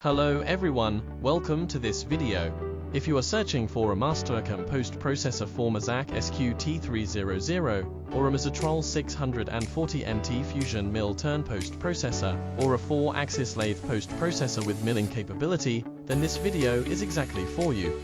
Hello everyone, welcome to this video. If you are searching for a Mastercam post-processor for MAZAK SQT300 or a Mazatrol 640 MT Fusion mill-turn post-processor or a 4-axis lathe post-processor with milling capability, then this video is exactly for you.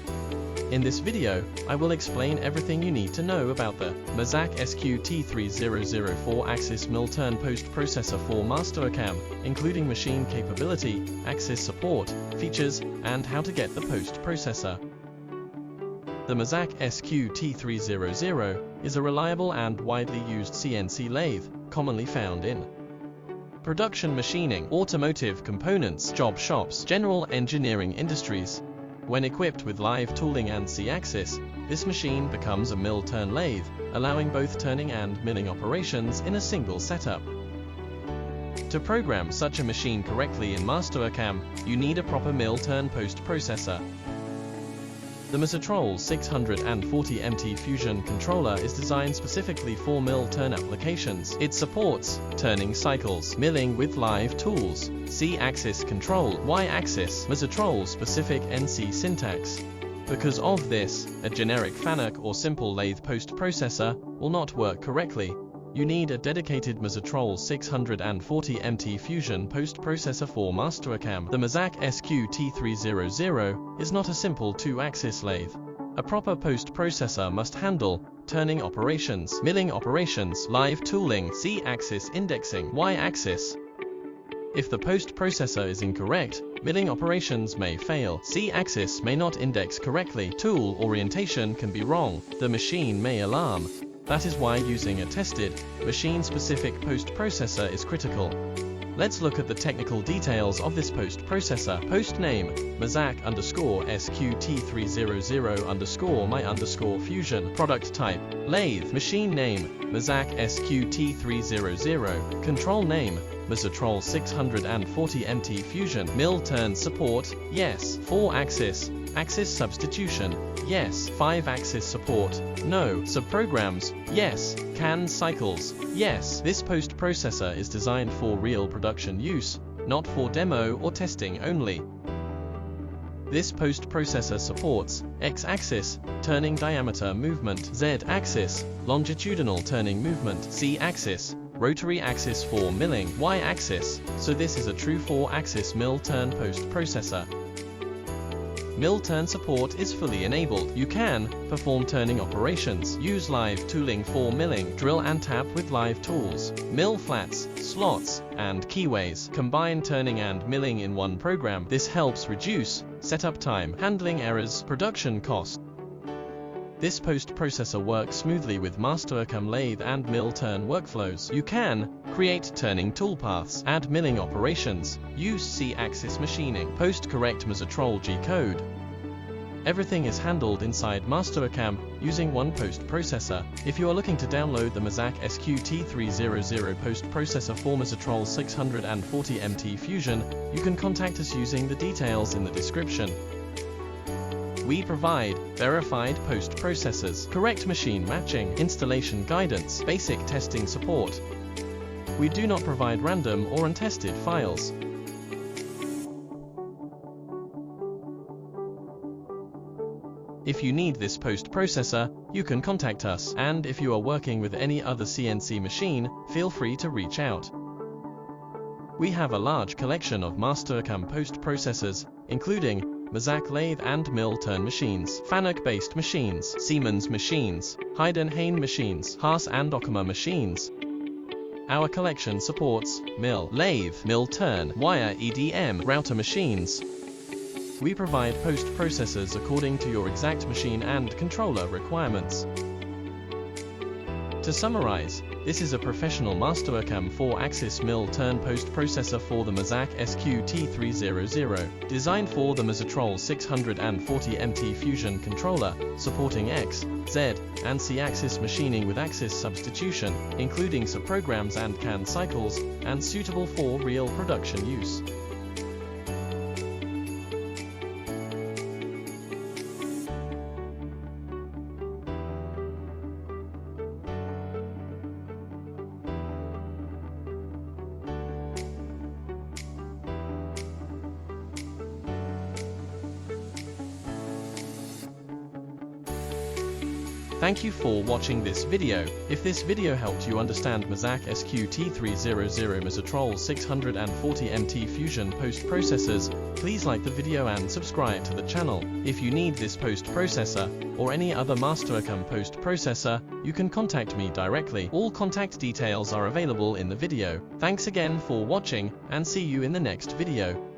In this video, I will explain everything you need to know about the MAZAK SQT300 4-axis mill-turn post-processor for Mastercam, including machine capability, axis support, features, and how to get the post-processor. The MAZAK SQT300 is a reliable and widely used CNC lathe, commonly found in production machining, automotive components, job shops, general engineering industries. When equipped with live tooling and Z-axis, this machine becomes a mill-turn lathe, allowing both turning and milling operations in a single setup. To program such a machine correctly in Mastercam, you need a proper mill-turn post-processor. The Mazatrol 640 MT Fusion controller is designed specifically for mill-turn applications. It supports turning cycles, milling with live tools, Z-axis control, Y-axis, Mazatrol-specific NC syntax. Because of this, a generic FANUC or simple lathe post-processor will not work correctly. You need a dedicated Mazatrol 640 MT Fusion post-processor for Mastercam. The MAZAK SQT300 is not a simple 2-axis lathe. A proper post-processor must handle turning operations, milling operations, live tooling, Z-axis indexing, Y-axis. If the post-processor is incorrect, milling operations may fail, Z-axis may not index correctly, tool orientation can be wrong, the machine may alarm. That is why using a tested, machine-specific post-processor is critical. Let's look at the technical details of this post-processor. Post name, MAZAK_SQT300_my_Fusion. Product type, lathe. Machine name, MAZAK SQT300. Control name, Mazatrol 640 MT Fusion. Mill-turn support, yes. 4-axis, axis substitution, yes. 5-axis support, no. Subprograms, yes. CAN cycles, yes. This post-processor is designed for real production use, not for demo or testing only. This post-processor supports X-axis, turning diameter movement, Z-axis, longitudinal turning movement, Z-axis, rotary axis for milling, Y-axis, so this is a true 4-axis mill-turn post-processor. Mill-turn support is fully enabled. You can perform turning operations, use live tooling for milling, drill and tap with live tools, mill flats, slots, and keyways. Combine turning and milling in one program. This helps reduce setup time, handling errors, production cost. This post-processor works smoothly with Mastercam lathe and mill-turn workflows. You can create turning toolpaths, add milling operations, use Z-axis machining, post-correct Mazatrol G-code. Everything is handled inside Mastercam using one post-processor. If you are looking to download the MAZAK SQT300 post-processor for Mazatrol 640 MT Fusion, you can contact us using the details in the description. We provide verified post-processors, correct machine matching, installation guidance, basic testing support. We do not provide random or untested files. If you need this post-processor, you can contact us, and if you are working with any other CNC machine, feel free to reach out. We have a large collection of Mastercam post-processors, including MAZAK lathe and mill-turn machines, FANUC-based machines, Siemens machines, Heidenhain machines, Haas and Okuma machines. Our collection supports mill, lathe, mill-turn, wire EDM, router machines. We provide post-processors according to your exact machine and controller requirements. To summarize, this is a professional Mastercam 4-axis mill-turn post-processor for the MAZAK SQT300, designed for the Mazatrol 640 MT Fusion controller, supporting X, Z, and Z-axis machining with axis substitution, including subprograms and CAN cycles, and suitable for real production use. Thank you for watching this video. If this video helped you understand MAZAK SQT300 Mazatrol 640 MT Fusion post-processors, please like the video and subscribe to the channel. If you need this post-processor, or any other Mastercam post-processor, you can contact me directly. All contact details are available in the video. Thanks again for watching, and see you in the next video.